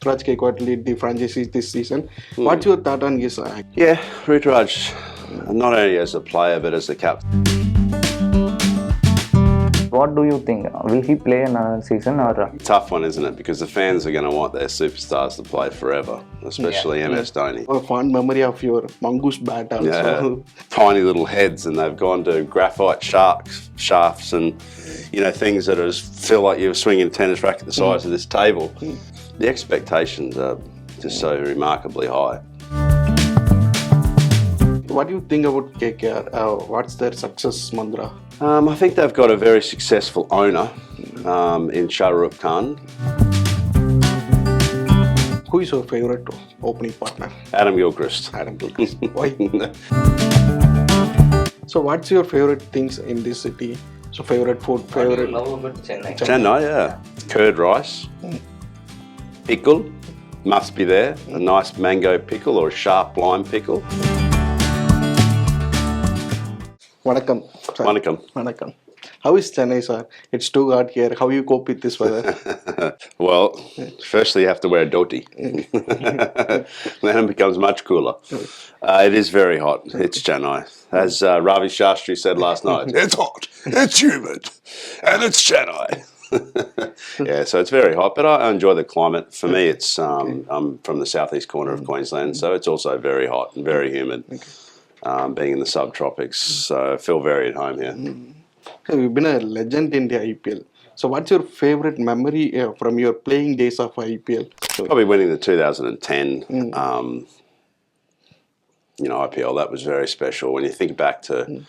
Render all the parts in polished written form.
Raj Gaikwad lead the franchise this season. What's your thought on his Yeah, Rutraj, not only as a player but as the captain. What do you think? Will he play another season or? Tough one, isn't it? Because the fans are going to want their superstars to play forever, especially MS Dhoni. A fond memory of your mongoose bat also. Yeah, tiny little heads, and they've gone to graphite shafts and things that feel like you're swinging a tennis racket the size of this table. The expectations are just so remarkably high. What do you think about KKR? What's their success mantra? I think they've got a very successful owner in Shahrukh Khan. Who is your favorite opening partner? Adam Gilchrist. Adam Gilchrist. Why? So what's your favorite things in this city? So favorite food, favorite... What do you love about Chennai? Chennai, yeah. Curd rice, pickle, must be there. A nice mango pickle or a sharp lime pickle. Vanakkam. Vanakkam. How is Chennai, sir? It's too hot here. How you cope with this weather? Well, firstly you have to wear a dhoti. Then it becomes much cooler. It is very hot. It's Chennai. As Ravi Shastri said last night, it's hot, it's humid, and it's Chennai. Yeah, so it's very hot, but I enjoy the climate. For me, it's I'm from the southeast corner of Queensland, so it's also very hot and very humid. Being in the subtropics, so I feel very at home here. So you've been a legend in the IPL. So what's your favorite memory from your playing days of IPL? Probably winning the 2010 IPL. That was very special. When you think back to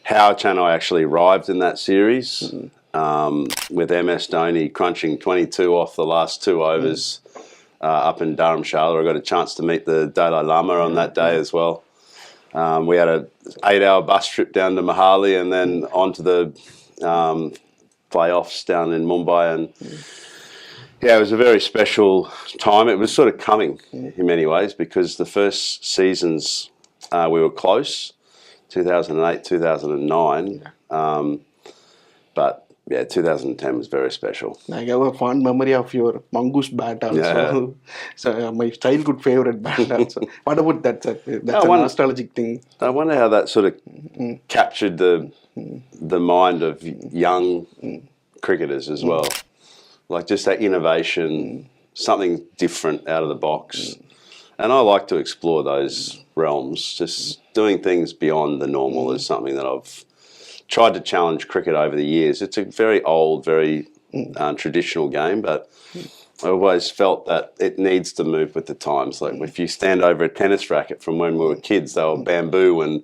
how Chennai actually arrived in that series, with MS Dhoni crunching 22 off the last 2 overs up in Dharamshala. I got a chance to meet the Dalai Lama on that day as well. We had an 8-hour bus trip down to Mohali and then on to the playoffs down in Mumbai. And yeah, it was a very special time. It was sort of coming in many ways because the first seasons we were close, 2008, 2009. But yeah, 2010 was very special. I have a fond memory of your mongoose bat also. Yeah. So my childhood favorite bat also. What about that, sir? That's a nostalgic thing. I wonder how that sort of captured the mind of young cricketers as well. Like just that innovation, something different out of the box. And I like to explore those realms. Just doing things beyond the normal is something that I've tried to challenge cricket over the years. It's a very old, very traditional game, but I always felt that it needs to move with the times. Like if you stand over a tennis racket from when we were kids, they were bamboo and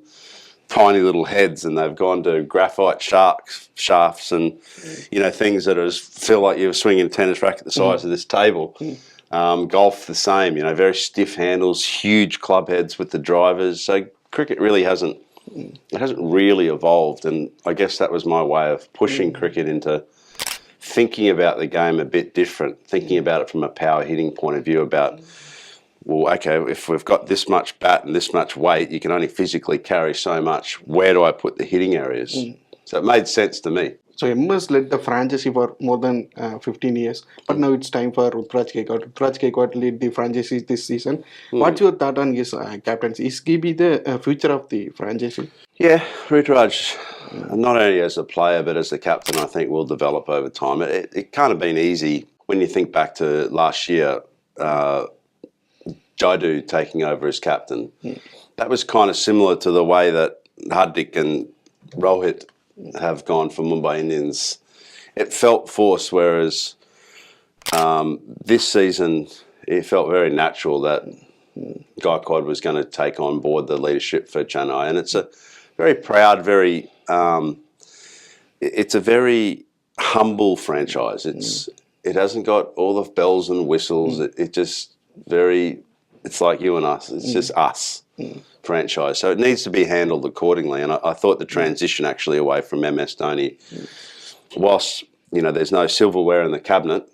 tiny little heads, and they've gone to graphite shafts and things that feel like you're swinging a tennis racket the size of this table. Golf the same, very stiff handles, huge club heads with the drivers. So cricket really hasn't really evolved, and I guess that was my way of pushing cricket into thinking about the game a bit different, thinking about it from a power hitting point of view about, well, okay, if we've got this much bat and this much weight, you can only physically carry so much. Where do I put the hitting areas? So it made sense to me. So MS led the franchise for more than 15 years, but now it's time for Raj Gaikwad. Raj Gaikwad lead the franchise this season. What's your thought on his captaincy? Is he be the future of the franchise? Yeah, Rutraj, not only as a player but as the captain, I think will develop over time. It can't have been easy when you think back to last year, Jaidu taking over as captain. That was kind of similar to the way that Hardik and Rohit have gone for Mumbai Indians. It felt forced, whereas this season it felt very natural that Gaikwad was going to take on board the leadership for Chennai, and it's a very proud, it's a very humble franchise. It hasn't got all the bells and whistles. It's like you and us. It's just us. Franchise, so it needs to be handled accordingly. And I thought the transition actually away from MS Dhoni, whilst there's no silverware in the cabinet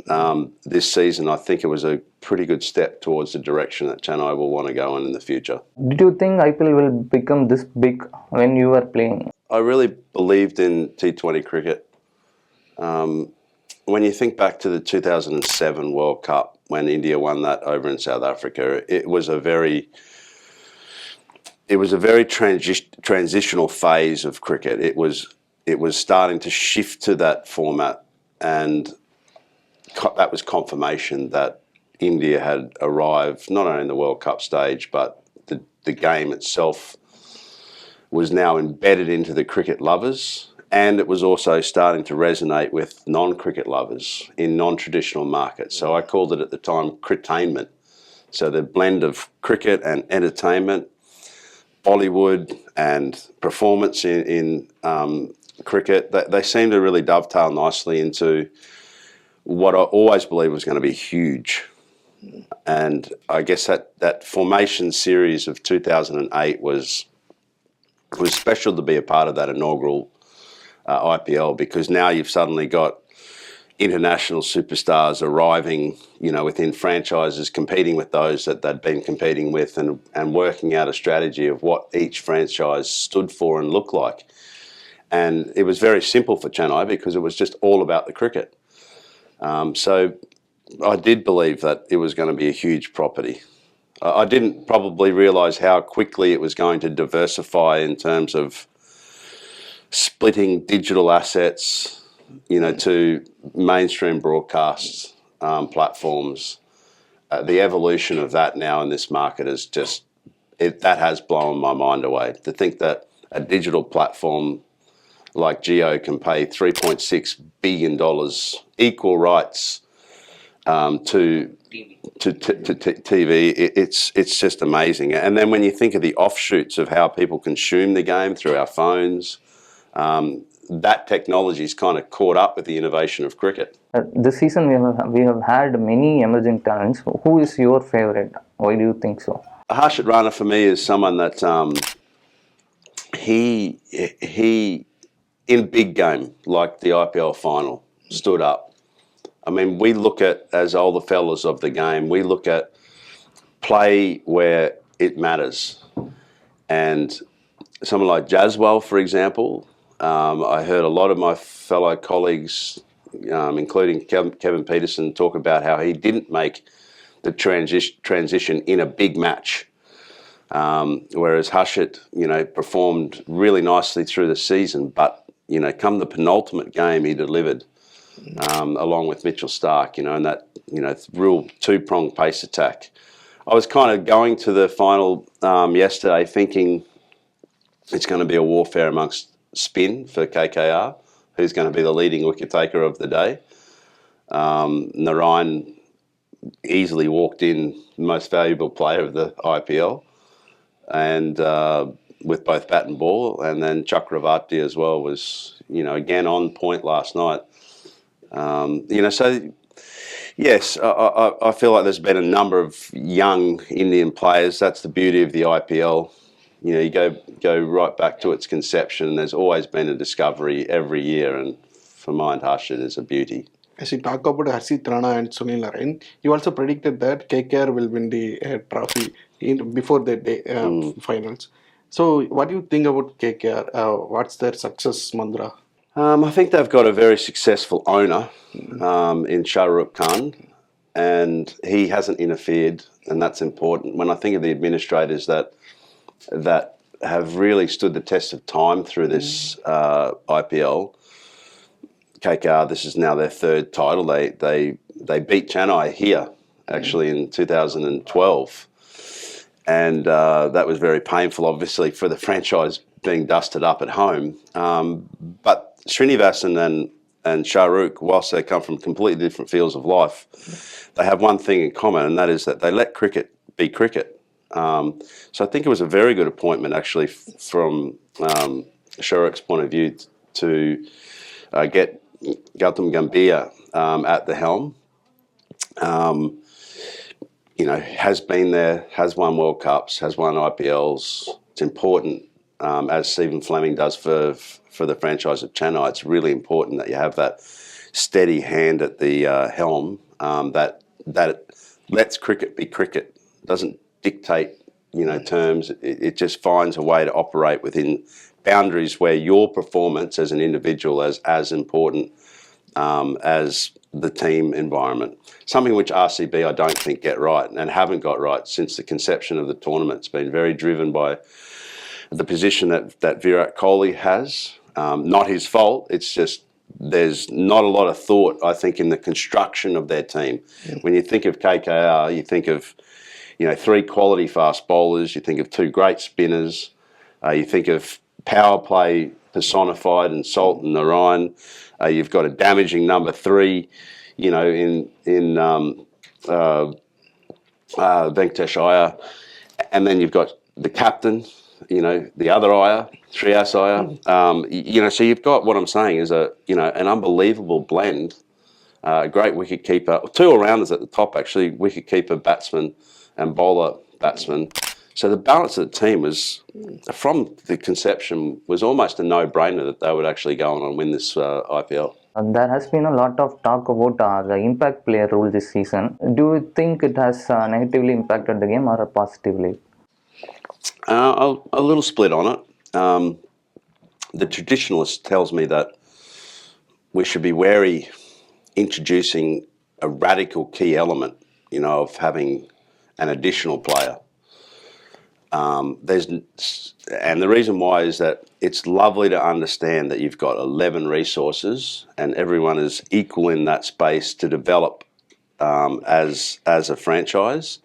this season, I think it was a pretty good step towards the direction that Chennai will want to go in the future. Did you think IPL will become this big when you were playing? I really believed in T20 cricket. When you think back to the 2007 World Cup, when India won that over in South Africa. It was a very transitional phase of cricket. It was starting to shift to that format, and that was confirmation that India had arrived not only in the World Cup stage, but the game itself was now embedded into the cricket lovers, and it was also starting to resonate with non-cricket lovers in non-traditional markets. So I called it at the time critainment. So the blend of cricket and entertainment, Bollywood and performance in cricket, they seem to really dovetail nicely into what I always believed was going to be huge. And I guess that formation series of 2008 was special to be a part of that inaugural IPL, because now you've suddenly got international superstars arriving, within franchises, competing with those that they'd been competing with, and working out a strategy of what each franchise stood for and looked like. And it was very simple for Chennai because it was just all about the cricket. So I did believe that it was going to be a huge property. I didn't probably realise how quickly it was going to diversify in terms of splitting digital assets, to mainstream broadcast platforms. The evolution of that now in this market is that has blown my mind away. To think that a digital platform like Geo can pay $3.6 billion equal rights to TV, it's just amazing. And then when you think of the offshoots of how people consume the game through our phones, that technology's kind of caught up with the innovation of cricket. This season we have had many emerging talents. Who is your favorite? Why do you think so? Harshit Rana for me is someone that he in big game like the IPL final stood up. I mean, we look at, as older fellas of the game, we look at play where it matters. And someone like Jaswal, for example, I heard a lot of my fellow colleagues, including Kevin Peterson, talk about how he didn't make the transition in a big match. Whereas Harshit, performed really nicely through the season, but, come the penultimate game, he delivered. Along with Mitchell Starc, and that, real two-pronged pace attack. I was kind of going to the final yesterday thinking it's going to be a warfare amongst spin for KKR, who's going to be the leading wicket taker of the day. Narayan easily walked in most valuable player of the IPL, and with both bat and ball, and then Chakravarti as well was, again on point last night. So yes, I feel like there's been a number of young Indian players. That's the beauty of the IPL. You go right back to its conception. There's always been a discovery every year, and for mine, Harshit is a beauty. As you talk about Harshit Rana and Sunil Narine, you also predicted that KKR will win the trophy before the day, finals. So what do you think about KKR? What's their success mantra? I think they've got a very successful owner in Shah Rukh Khan, and he hasn't interfered, and that's important. When I think of the administrators that have really stood the test of time through this IPL, KKR, this is now their third title. They beat Chennai here, actually, in 2012. And that was very painful, obviously, for the franchise being dusted up at home. But Srinivasan and Shah Rukh, whilst they come from completely different fields of life, they have one thing in common, and that is that they let cricket be cricket. So I think it was a very good appointment, actually, from Shah Rukh's point of view to get Gautam Gambhir at the helm. Has been there, has won World Cups, has won IPLs. It's important, as Stephen Fleming does for the franchise of Chennai. It's really important that you have that steady hand at the helm, that lets cricket be cricket, doesn't dictate, terms. It just finds a way to operate within boundaries where your performance as an individual is as important as the team environment. Something which RCB I don't think get right and haven't got right since the conception of the tournament. It's been very driven by the position that Virat Kohli has. Not his fault. It's just there's not a lot of thought, I think, in the construction of their team. When you think of KKR, you think of 3 quality fast bowlers. You think of 2 great spinners. You think of power play personified in Salt and Narayan. You've got a damaging number 3, in Venkatesh Iyer, and then you've got the captain, the other Iyer, Shreyas Iyer. So you've got what I'm saying is an unbelievable blend. A great wicket keeper, 2 all-rounders at the top actually, wicket keeper, batsman, and bowler batsman. So the balance of the team was, from the conception, was almost a no-brainer that they would actually go on and win this IPL. There has been a lot of talk about the impact player rule this season. Do you think it has negatively impacted the game or positively? A little split on it. The traditionalist tells me that we should be wary introducing a radical key element, of having an additional player. And the reason why is that it's lovely to understand that you've got 11 resources and everyone is equal in that space to develop as a franchise,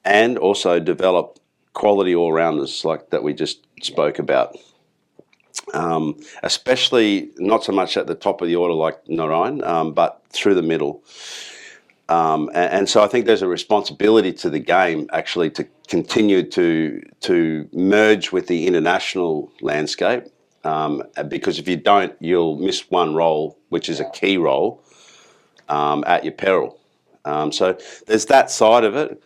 and also develop quality all-rounders like that we just spoke about. Especially not so much at the top of the order like Narayan, but through the middle. And so I think there's a responsibility to the game actually to continue to merge with the international landscape, because if you don't, you'll miss one role, which is a key role, at your peril. So there's that side of it.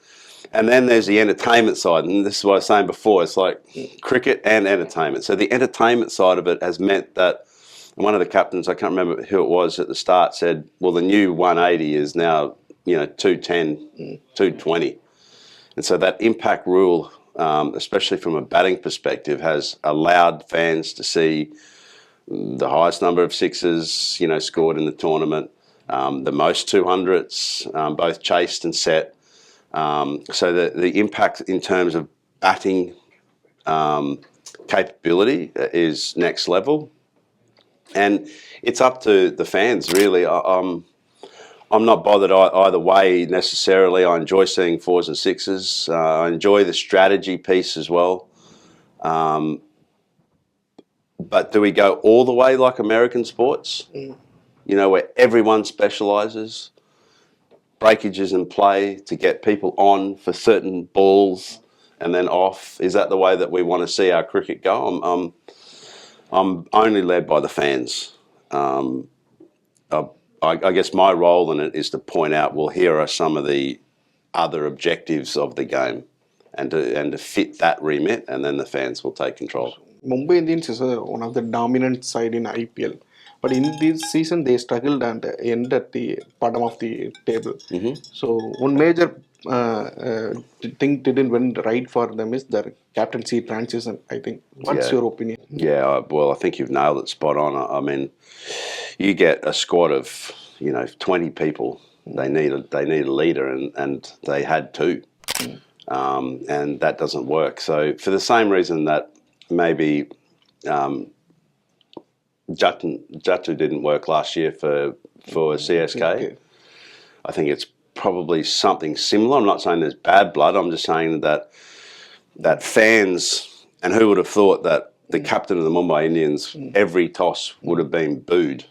And then there's the entertainment side, and this is what I was saying before, it's like cricket and entertainment. So the entertainment side of it has meant that one of the captains, I can't remember who it was at the start, said, well, the new 180 is now 210, 220. And so that impact rule, especially from a batting perspective, has allowed fans to see the highest number of sixes, scored in the tournament, the most 200s, both chased and set. So the impact in terms of batting capability is next level. And it's up to the fans, really. I'm not bothered either way necessarily. I enjoy seeing 4s and 6s. I enjoy the strategy piece as well. But do we go all the way like American sports? Where everyone specialises, breakages in play to get people on for certain balls and then off? Is that the way that we want to see our cricket go? I'm only led by the fans. I guess my role in it is to point out, well, here are some of the other objectives of the game, and to fit that remit, and then the fans will take control. Mumbai Indians is one of the dominant side in IPL, but in this season they struggled and end at the bottom of the table. So one major thing didn't went right for them is their captaincy transition, I think. What's your opinion? Yeah, well, I think you've nailed it spot on. I mean, you get a squad of 20 people. They need a leader, and they had 2, and that doesn't work. So for the same reason that maybe Jatu didn't work last year for CSK, I think it's probably something similar. I'm not saying there's bad blood. I'm just saying that fans, and who would have thought that the captain of the Mumbai Indians, every toss would have been booed.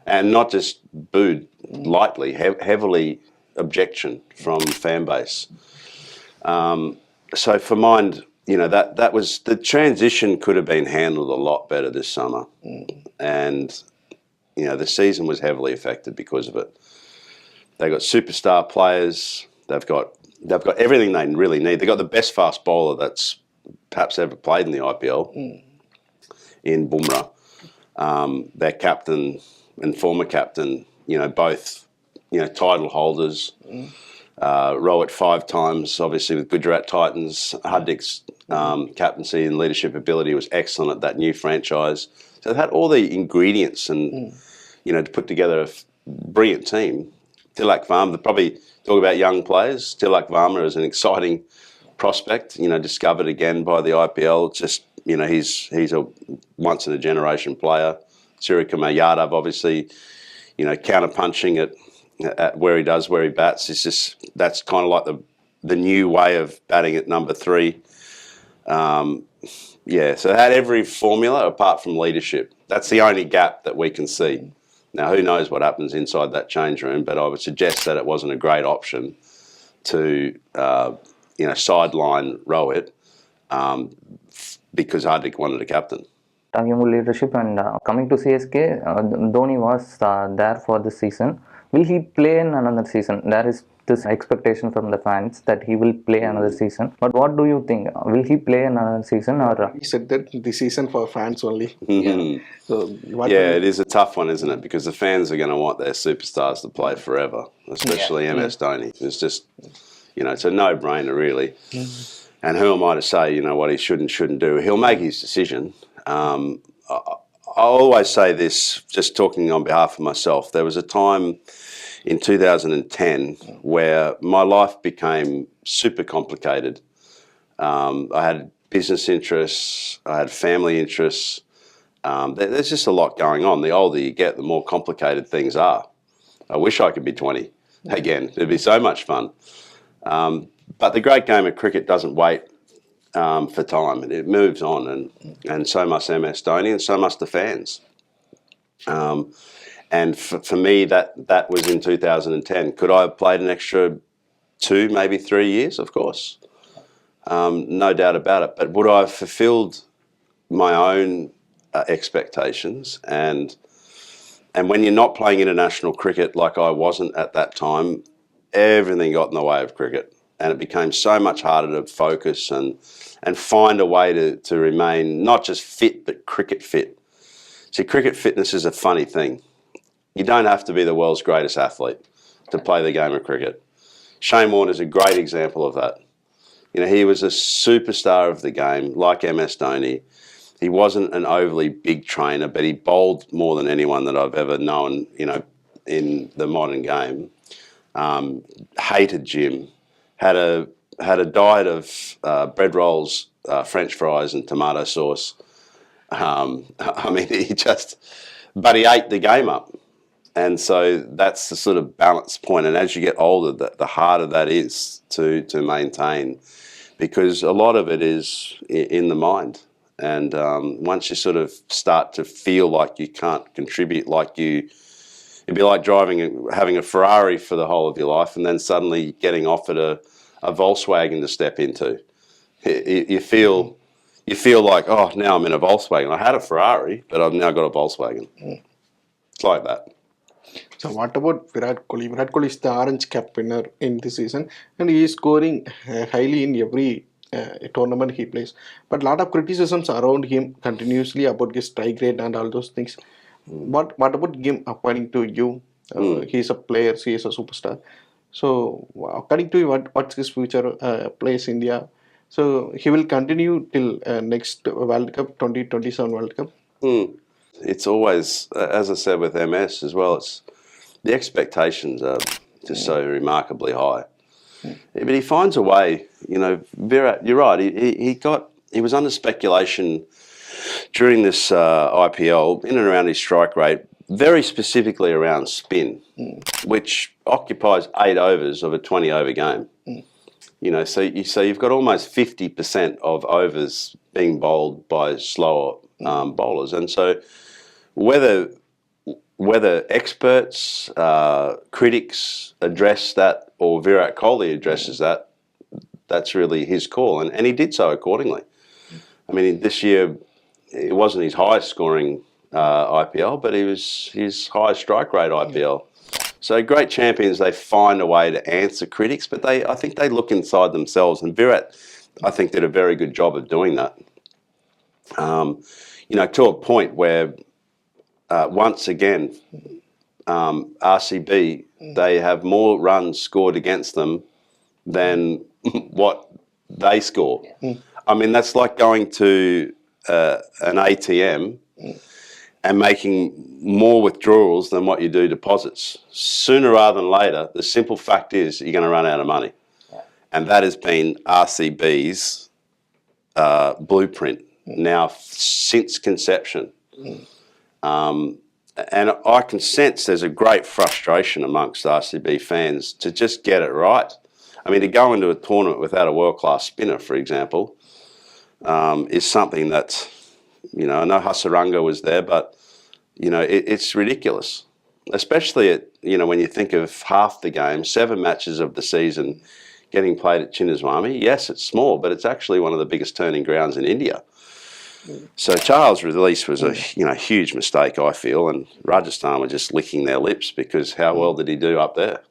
And not just booed lightly, heavily objection from fan base. So for mine, that was, the transition could have been handled a lot better this summer. And, the season was heavily affected because of it. They've got superstar players. They've got everything they really need. They've got the best fast bowler that's perhaps ever played in the IPL in Bumrah. Their captain and former captain, both, title holders. Rohit 5 times, obviously with Gujarat Titans. Hardik's captaincy and leadership ability was excellent at that new franchise. So they had all the ingredients and to put together a brilliant team. Tilak Varma, probably talk about young players. Tilak Varma is an exciting prospect, discovered again by the IPL. It's just, he's a once in a generation player. Suryakumar Yadav, obviously, counter-punching at where he bats. It's just, that's kind of like the new way of batting at number 3. So it had every formula apart from leadership. That's the only gap that we can see. Now, who knows what happens inside that change room, but I would suggest that it wasn't a great option to, sideline Rohit because Hardik wanted a captain. Talking about leadership and coming to CSK, Dhoni was there for this season. Will he play in another season? There is this expectation from the fans that he will play another season. But what do you think? Will he play another season or? He said that this season for fans only. So it is a tough one, isn't it? Because the fans are going to want their superstars to play forever, especially MS Dhoni. It's just, it's a no-brainer, really. And who am I to say, what he should and shouldn't do? He'll make his decision. I always say this, just talking on behalf of myself. There was a time in 2010 where my life became super complicated. I had business interests, I had family interests. There's just a lot going on. The older you get, the more complicated things are. I wish I could be 20 again. It'd be so much fun. But the great game of cricket doesn't wait for time. It moves on, and so must MS Dhoni, and so must the fans. And for me, that was in 2010. Could I have played an extra 2, maybe 3 years? Of course. No doubt about it. But would I have fulfilled my own expectations? And when you're not playing international cricket like I wasn't at that time, everything got in the way of cricket. And it became so much harder to focus and find a way to remain not just fit, but cricket fit. See, cricket fitness is a funny thing. You don't have to be the world's greatest athlete to play the game of cricket. Shane Warne is a great example of that. He was a superstar of the game, like MS Dhoni. He wasn't an overly big trainer, but he bowled more than anyone that I've ever known, in the modern game. Hated gym. Had a diet of bread rolls, French fries, and tomato sauce. But he ate the game up, and so that's the sort of balance point. And as you get older, the harder that is to maintain, because a lot of it is in the mind. And once you sort of start to feel like you can't contribute, it'd be like having a Ferrari for the whole of your life, and then suddenly getting offered a Volkswagen to step into. You feel like, oh, now I'm in a Volkswagen. I had a Ferrari, but I've now got a Volkswagen. It's like that. So what about Virat Kohli? Virat Kohli is the orange cap winner in this season, and he is scoring highly in every tournament he plays. But a lot of criticisms around him continuously about his strike rate and all those things. What about him according to you? He's a player, he is a superstar. So according to you, what's his future plays India? So he will continue till next World Cup, 2027 World Cup? It's always, as I said with MS as well, the expectations are just so remarkably high. But he finds a way, Virat, you're right, he was under speculation during this IPL, in and around his strike rate, very specifically around spin, which occupies 8 overs of a 20-over game. So you've got almost 50% of overs being bowled by slower bowlers. And so whether experts, critics address that, or Virat Kohli addresses that, that's really his call. And he did so accordingly. I mean, this year, it wasn't his highest scoring IPL, but it was his highest strike rate IPL. So great champions, they find a way to answer critics, but I think they look inside themselves. And Virat, I think, did a very good job of doing that. To a point where, once again, RCB, they have more runs scored against them than what they score. I mean, that's like going to an ATM and making more withdrawals than what you do deposits. Sooner rather than later, the simple fact is you're going to run out of money. And that has been RCB's blueprint now since conception. And I can sense there's a great frustration amongst RCB fans to just get it right. I mean, to go into a tournament without a world-class spinner, for example, is something that, I know Hassan was there, but, it's ridiculous. Especially when you think of half the game, 7 matches of the season getting played at Chinnaswamy. Yes, it's small, but it's actually one of the biggest turning grounds in India. So Charles' release was a huge mistake, I feel, and Rajasthan were just licking their lips because how well did he do up there?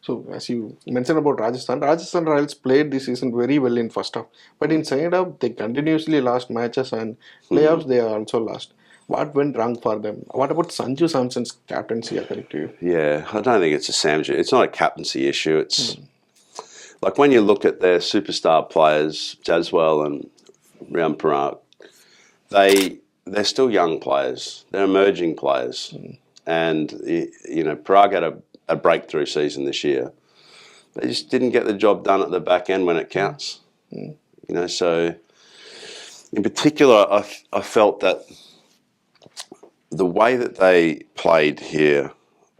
So, as you mentioned about Rajasthan Royals played this season very well in first half. But in second half, they continuously lost matches and playoffs they also lost. What went wrong for them? What about Sanju Samson's captaincy, according to you? Yeah, I don't think it's a Samju. It's not a captaincy issue. It's like when you look at their superstar players, Jaswal and Rian Parag, they're still young players. They're emerging players. And, Parag had a breakthrough season this year. They just didn't get the job done at the back end when it counts. So in particular, I felt that the way that they played here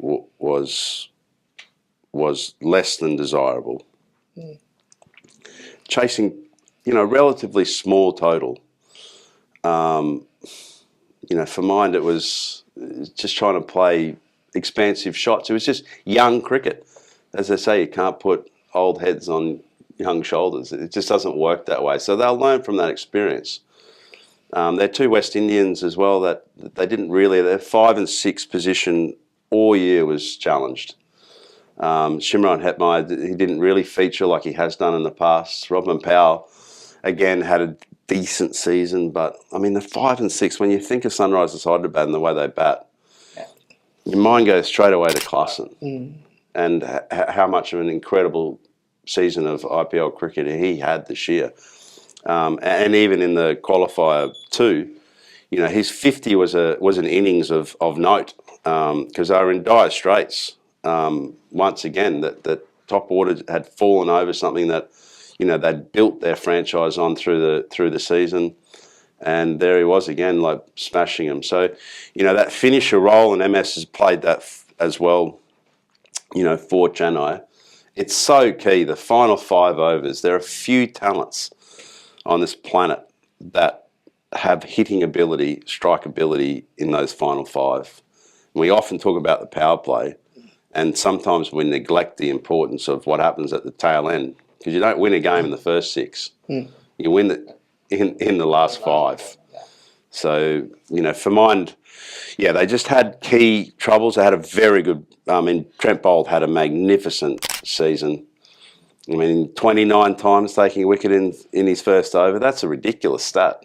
was less than desirable. Chasing, relatively small total. For Mind, it was just trying to play expansive shots. It was just young cricket. As they say, you can't put old heads on young shoulders. It just doesn't work that way. So they'll learn from that experience. They're 2 West Indians as well that they didn't really, their 5 and 6 position all year was challenged. Shimron Hetmeyer, he didn't really feature like he has done in the past. Rodman Powell, again, had a decent season, but I mean, the 5 and 6, when you think of Sunrisers Hyderabad and the way they bat, your mind goes straight away to Klassen and how much of an incredible season of IPL cricket he had this year. And even in the qualifier too, his 50 was an innings of note because they were in dire straits. Once again, that top order had fallen over something that they'd built their franchise on through the season, and there he was again, like smashing them. So, that finisher role, and MS has played that as well. For Chennai, it's so key. The final 5 overs. There are few talents on this planet that have hitting ability, strike ability in those final 5. We often talk about the power play, and sometimes we neglect the importance of what happens at the tail end, because you don't win a game in the first 6. You win it in the last 5. So, for Mind, they just had key troubles. They had a very good, Trent Boult had a magnificent season. 29 times taking a wicket in his first over. That's a ridiculous stat.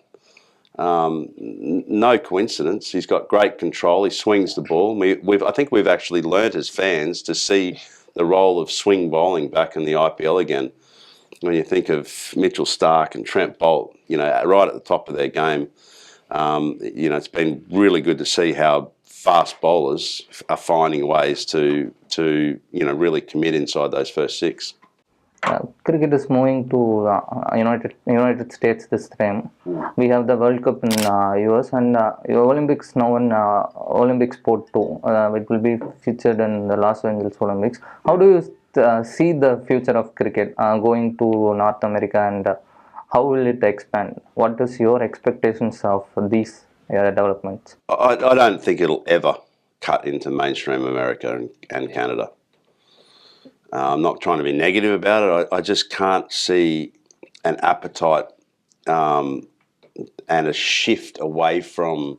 No coincidence. He's got great control. He swings the ball. I think we've actually learnt as fans to see the role of swing bowling back in the IPL again. When you think of Mitchell Starc and Trent Boult, right at the top of their game, it's been really good to see how fast bowlers are finding ways to really commit inside those first 6. Cricket is moving to United States this time. We have the World Cup in US and Olympics now in Olympic sport too. It will be featured in the Los Angeles Olympics. How do you see the future of cricket going to North America, and how will it expand? What is your expectations of these developments? I don't think it'll ever cut into mainstream America and Canada. I'm not trying to be negative about it. I just can't see an appetite and a shift away from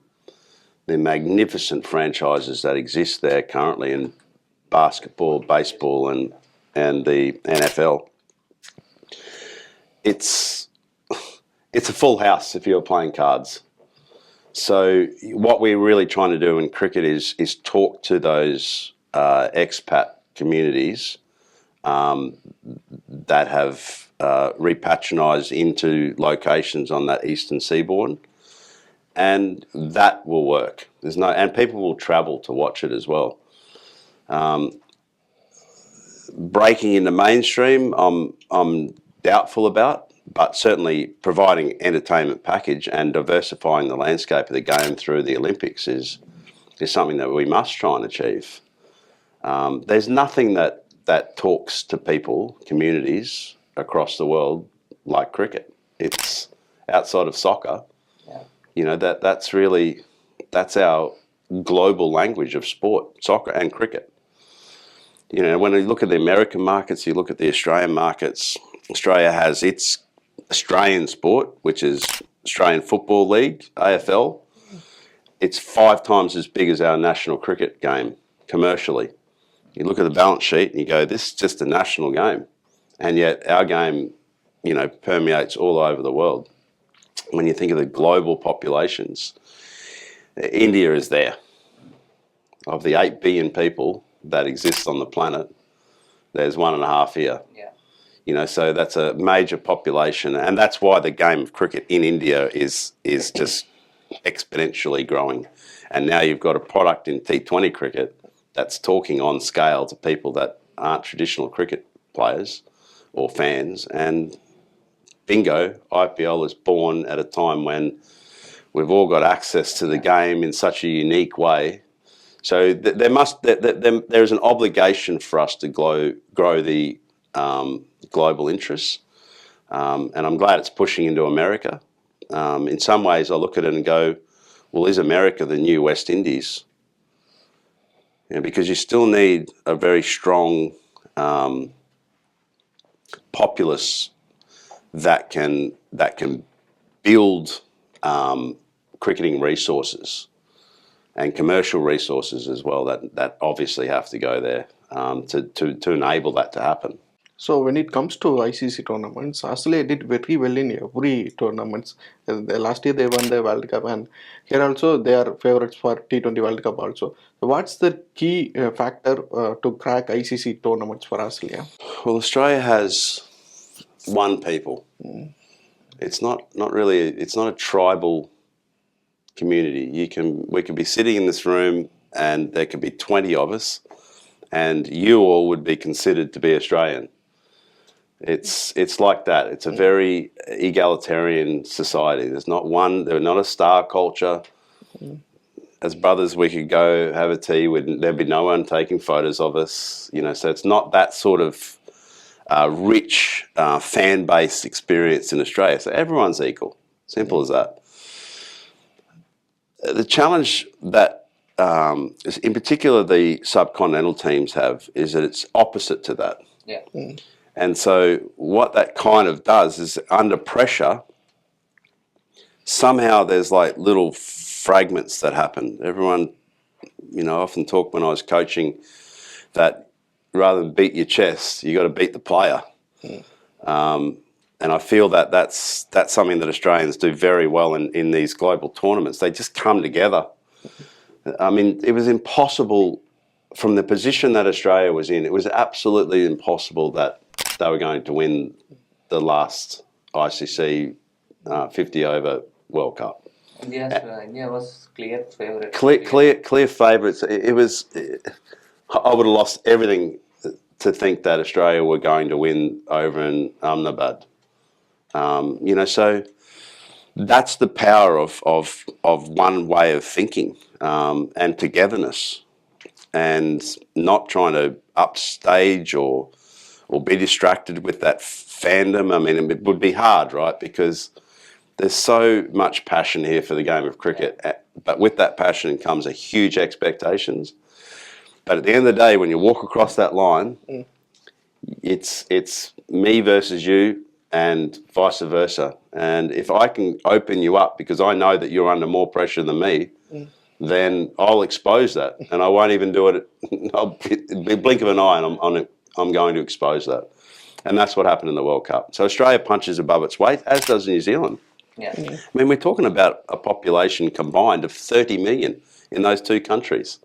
the magnificent franchises that exist there currently in basketball, baseball, and the NFL. It's a full house if you're playing cards. So what we're really trying to do in cricket is talk to those expat communities that have repatrinised into locations on that eastern seaboard, and that will work. And people will travel to watch it as well. Breaking into mainstream, I'm doubtful about, but certainly providing entertainment package and diversifying the landscape of the game through the Olympics is something that we must try and achieve. There's nothing that talks to people, communities across the world like cricket. It's outside of soccer. Yeah. You know, that's our global language of sport, soccer and cricket. You know, when you look at the American markets, you look at the Australian markets, Australia has its Australian sport, which is Australian Football League, AFL. It's 5 times as big as our national cricket game commercially. You look at the balance sheet and you go, this is just a national game. And yet our game, you know, permeates all over the world. When you think of the global populations, India is there. Of the 8 billion people that exist on the planet, there's 1.5 here. Yeah. You know, so that's a major population, and that's why the game of cricket in India is just exponentially growing. And now you've got a product in T20 cricket that's talking on scale to people that aren't traditional cricket players or fans. And bingo, IPL is born at a time when we've all got access to the game in such a unique way. So there's an obligation for us to grow the global interests, and I'm glad it's pushing into America. In some ways, I look at it and go, well, is America the new West Indies? You know, because you still need a very strong populace that can build cricketing resources and commercial resources as well that obviously have to go there to enable that to happen. So when it comes to ICC tournaments, Australia did very well in every tournaments. Last year they won the World Cup, and here also they are favourites for T20 World Cup also. So what's the key factor to crack ICC tournaments for Australia? Well, Australia has one people. It's not a tribal community. We could be sitting in this room and there could be 20 of us, and you all would be considered to be Australian. It's like that. It's a very egalitarian society. There's not a star culture. As brothers, we could go have a tea. There'd be no one taking photos of us. You know, so it's not that sort of rich fan base experience in Australia. So everyone's equal. Simple as that. The challenge that, in particular, the subcontinental teams have is that it's opposite to that. Yeah. And so what that kind of does is under pressure, somehow there's like little fragments that happen. Everyone, you know, I often talk when I was coaching that rather than beat your chest, you got to beat the player. And I feel that that's something that Australians do very well in these global tournaments. They just come together. I mean, it was impossible from the position that Australia was in. It was absolutely impossible that they were going to win the last ICC 50-over World Cup. India was clear favourite. Clear favourites. I would have lost everything to think that Australia were going to win over in Ahmedabad. You know, so that's the power of one way of thinking and togetherness, and not trying to upstage or be distracted with that fandom. I mean, it would be hard, right? Because there's so much passion here for the game of cricket, but with that passion comes a huge expectations. But at the end of the day, when you walk across that line, it's me versus you and vice versa. And if I can open you up because I know that you're under more pressure than me, then I'll expose that, and I won't even do it. I'll be blink of an eye, and I'm going to expose that. And that's what happened in the World Cup. So Australia punches above its weight, as does New Zealand. Yeah. I mean, we're talking about a population combined of 30 million in those two countries.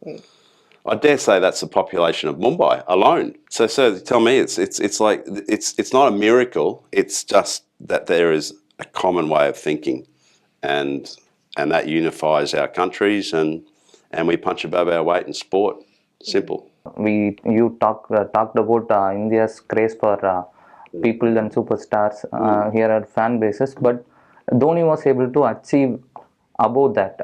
I dare say that's the population of Mumbai alone. So tell me, it's like it's not a miracle. It's just that there is a common way of thinking, and and that unifies our countries, and we punch above our weight in sport. Simple. You talked about India's craze for people and superstars. Here are fan bases, but Dhoni was able to achieve above that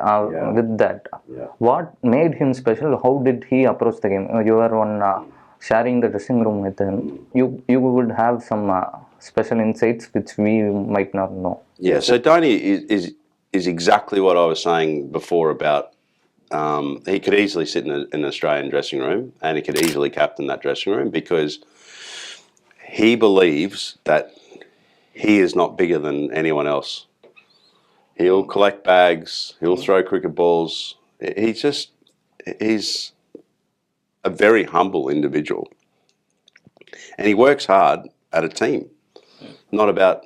with that. Yeah. What made him special? How did he approach the game? You were on sharing the dressing room with him. You would have some special insights which we might not know. Yeah. So Dhoni is exactly what I was saying before about. He could easily sit in an Australian dressing room, and he could easily captain that dressing room, because he believes that he is not bigger than anyone else. He'll collect bags. He'll throw cricket balls. He's a very humble individual, and he works hard at a team. Not about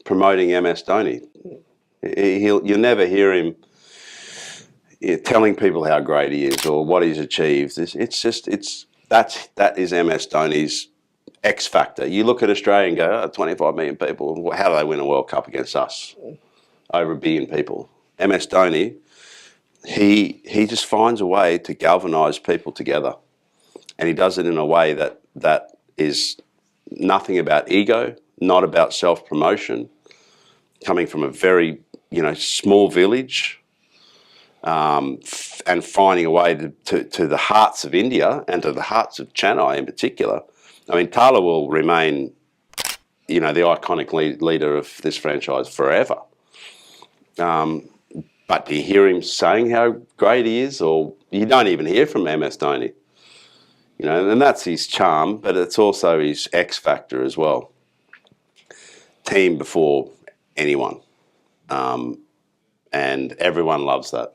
promoting MS Dhoni. You'll never hear him telling people how great he is or what he's achieved. That is MS Dhoni's X factor. You look at Australia and go, 25 million people. How do they win a World Cup against us? Over 1 billion people. MS Dhoni, he just finds a way to galvanise people together, and he does it in a way that is nothing about ego, not about self-promotion. Coming from a very small village. And finding a way to the hearts of India and to the hearts of Chennai in particular. I mean, Tala will remain, the iconic leader of this franchise forever. But do you hear him saying how great he is? Or you don't even hear from MS Dhoni. And that's his charm, but it's also his X factor as well. Team before anyone. And everyone loves that.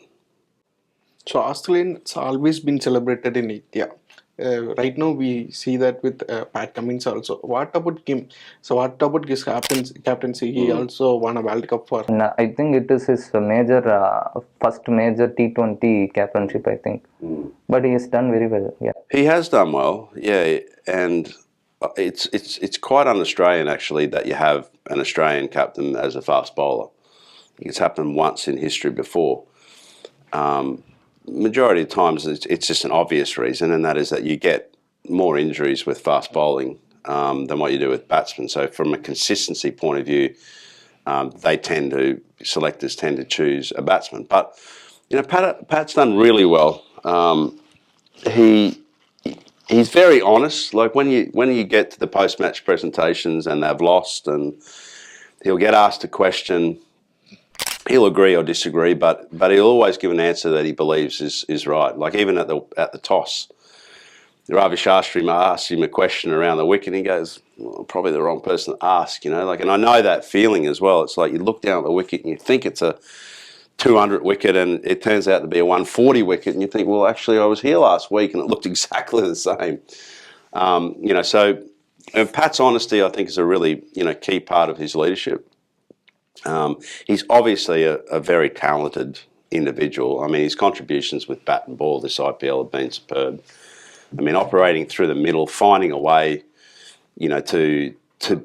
So Australians always been celebrated in India. Right now we see that with Pat Cummins also. What about him? So what about his captaincy? He also won a World Cup for. And I think it is his first major T20 captainship, I think. But he has done very well. Yeah. He has done well. Yeah, and it's quite un-Australian actually that you have an Australian captain as a fast bowler. It's happened once in history before. Majority of times it's just an obvious reason, and that is that you get more injuries with fast bowling than what you do with batsmen. So from a consistency point of view, selectors tend to choose a batsman. But Pat's done really well. He's very honest. Like when you get to the post-match presentations and they've lost, and he'll get asked a question. He'll agree or disagree, but he'll always give an answer that he believes is right. Like even at the toss, Ravi Shastri asks him a question around the wicket, and he goes, well, probably the wrong person to ask, and I know that feeling as well. It's like you look down at the wicket and you think it's a 200 wicket, and it turns out to be a 140 wicket, and you think, well, actually, I was here last week and it looked exactly the same. So Pat's honesty, I think, is a really key part of his leadership. He's obviously a very talented individual. I mean, his contributions with bat and ball this IPL have been superb. I mean, operating through the middle, finding a way, to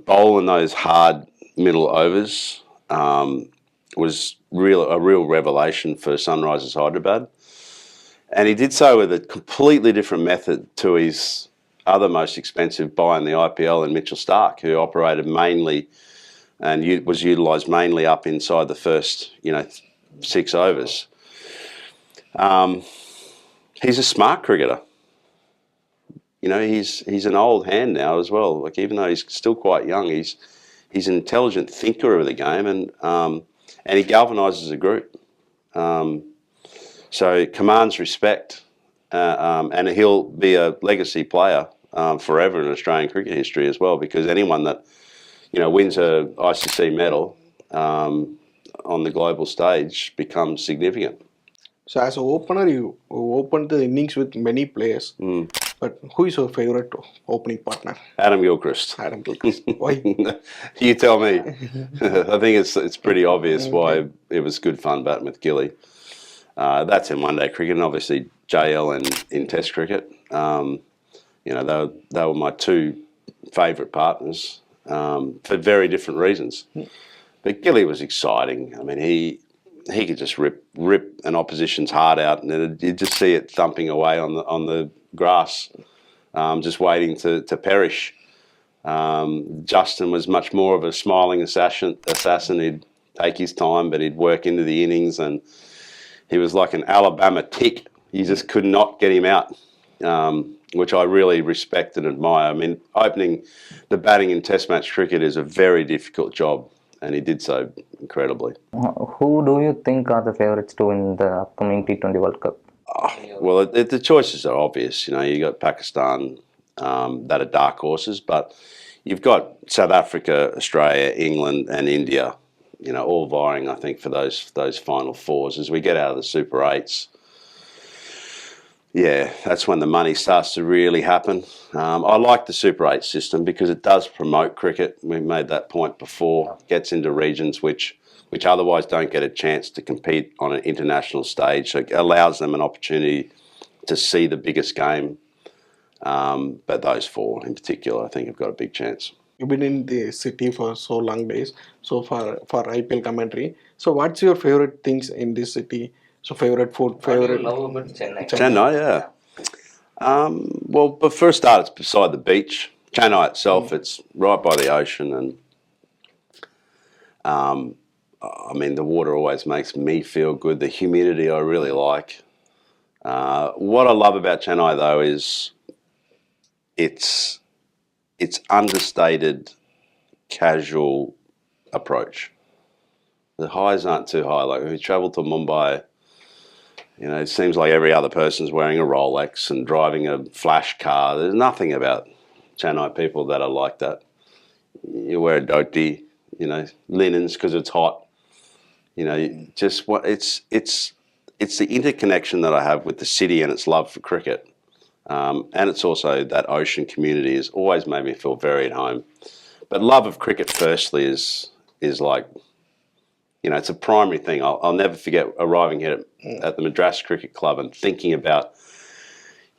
bowl in those hard middle overs was a real revelation for Sunrisers Hyderabad. And he did so with a completely different method to his other most expensive buy in the IPL, in Mitchell Starc, who operated mainly and was utilised mainly up inside the first, 6 overs. He's a smart cricketer. He's an old hand now as well. Like even though he's still quite young, he's an intelligent thinker of the game, and he galvanises a group. So commands respect, and he'll be a legacy player forever in Australian cricket history as well, because anyone that wins a ICC medal on the global stage becomes significant. So as an opener, you opened the innings with many players. But who is your favourite opening partner? Adam Gilchrist. Adam Gilchrist. Why? You tell me. I think it's pretty obvious why it was good fun batting with Gilly. That's in one-day cricket, and obviously JL in Test cricket. They were my two favourite partners for very different reasons. But Gilly was exciting. I mean, he could just rip an opposition's heart out, and then you'd just see it thumping away on the grass, just waiting to perish. Justin was much more of a smiling assassin. He'd take his time, but he'd work into the innings, and he was like an Alabama tick. You just could not get him out, which I really respect and admire. I mean, opening the batting in Test match cricket is a very difficult job, and he did so incredibly. Who do you think are the favourites to win the upcoming T20 World Cup? Well, the choices are obvious. You know, you got Pakistan that are dark horses, but you've got South Africa, Australia, England, and India. You know, all vying, I think, for those final fours. As we get out of the Super Eights, yeah, that's when the money starts to really happen. I like the Super 8 system because it does promote cricket. We made that point before. Gets into regions which otherwise don't get a chance to compete on an international stage. So it allows them an opportunity to see the biggest game. But those four in particular, I think, have got a big chance. You've been in the city for so long days, so for IPL commentary. So what's your favorite things in this city? So favorite food, favorite... What do you love about Chennai? Chennai, yeah. Well, but for a start, it's beside the beach. Chennai itself, it's right by the ocean, and I mean, the water always makes me feel good. The humidity I really like. What I love about Chennai, though, is its understated, casual approach. The highs aren't too high. Like when we travel to Mumbai, you know, it seems like every other person's wearing a Rolex and driving a flash car. There's nothing about Chennai people that are like that. You wear a dhoti, you know, linens because it's hot. You know, just what it's the interconnection that I have with the city and its love for cricket. And it's also that ocean community has always made me feel very at home. But love of cricket firstly is like, you know, it's a primary thing. I'll never forget arriving here at the Madras Cricket Club and thinking about,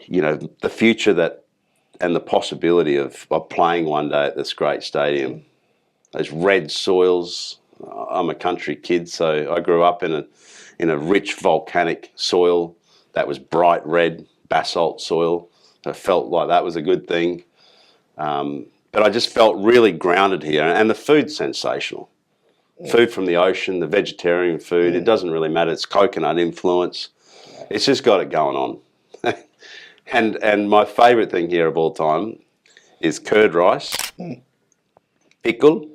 you know, the future that and the possibility of playing one day at this great stadium. Those red soils. I'm a country kid, so I grew up in a rich volcanic soil that was bright red basalt soil. I felt like that was a good thing. But I just felt really grounded here, and the food's sensational. Food from the ocean, the vegetarian food, it doesn't really matter. It's coconut influence. It's just got it going on. And my favourite thing here of all time is curd rice, pickle,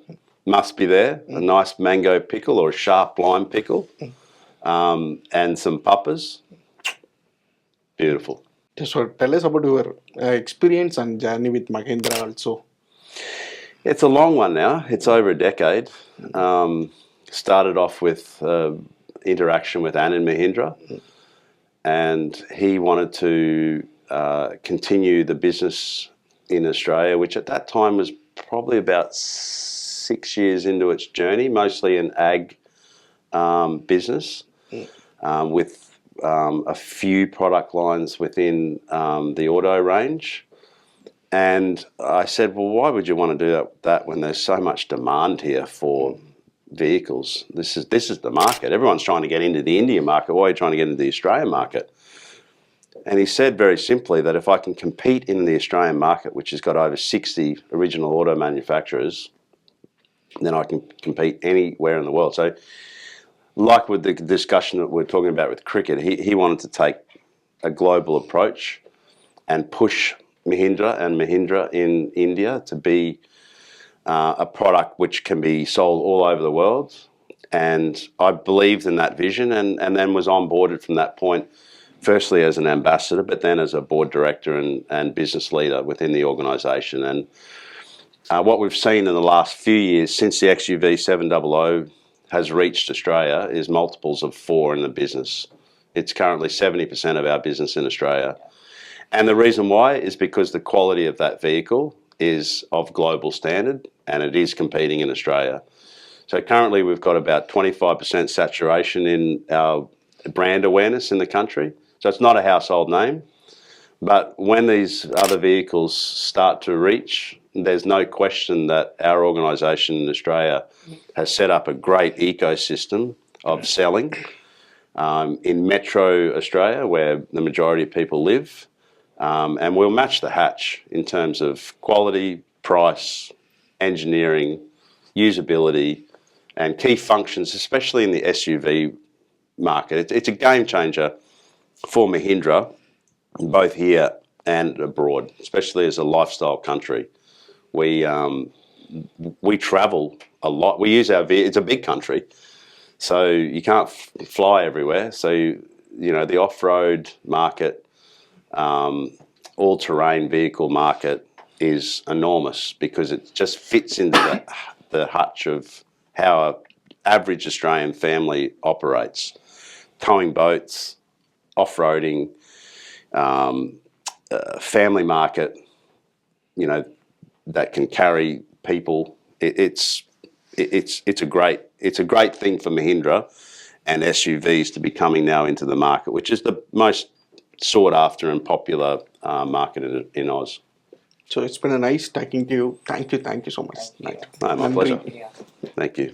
must be there, a nice mango pickle or a sharp lime pickle, and some papas. Beautiful. So tell us about your experience and journey with Mahindra also. It's a long one now. It's over a decade. Started off with interaction with Anand Mahindra, and he wanted to continue the business in Australia, which at that time was probably about 6 years into its journey, mostly an ag business with a few product lines within the auto range. And I said, well, why would you want to do that when there's so much demand here for vehicles? This is the market. Everyone's trying to get into the Indian market. Why are you trying to get into the Australian market? And he said very simply that if I can compete in the Australian market, which has got over 60 original auto manufacturers, then I can compete anywhere in the world. So like with the discussion that we're talking about with cricket, he wanted to take a global approach and push Mahindra in India to be a product which can be sold all over the world. And I believed in that vision and then was onboarded from that point, firstly as an ambassador, but then as a board director and business leader within the organisation. And what we've seen in the last few years since the XUV 700 has reached Australia is multiples of 4 in the business. It's currently 70% of our business in Australia. And the reason why is because the quality of that vehicle is of global standard and it is competing in Australia. So currently we've got about 25% saturation in our brand awareness in the country. So it's not a household name. But when these other vehicles start to reach, there's no question that our organisation in Australia has set up a great ecosystem of selling in Metro Australia, where the majority of people live, and we'll match the hatch in terms of quality, price, engineering, usability, and key functions, especially in the SUV market. It's a game changer for Mahindra, both here and abroad, especially as a lifestyle country. We travel a lot. We use our vehicle. It's a big country, so you can't fly everywhere. So the off-road market, all-terrain vehicle market is enormous because it just fits into the hutch of how an average Australian family operates. Towing boats, off-roading, family market, that can carry people. It's a great thing for Mahindra and SUVs to be coming now into the market, which is the most sought after and popular market in Oz. So it's been a nice talking to you. Thank you so much. No, my pleasure. Thank you.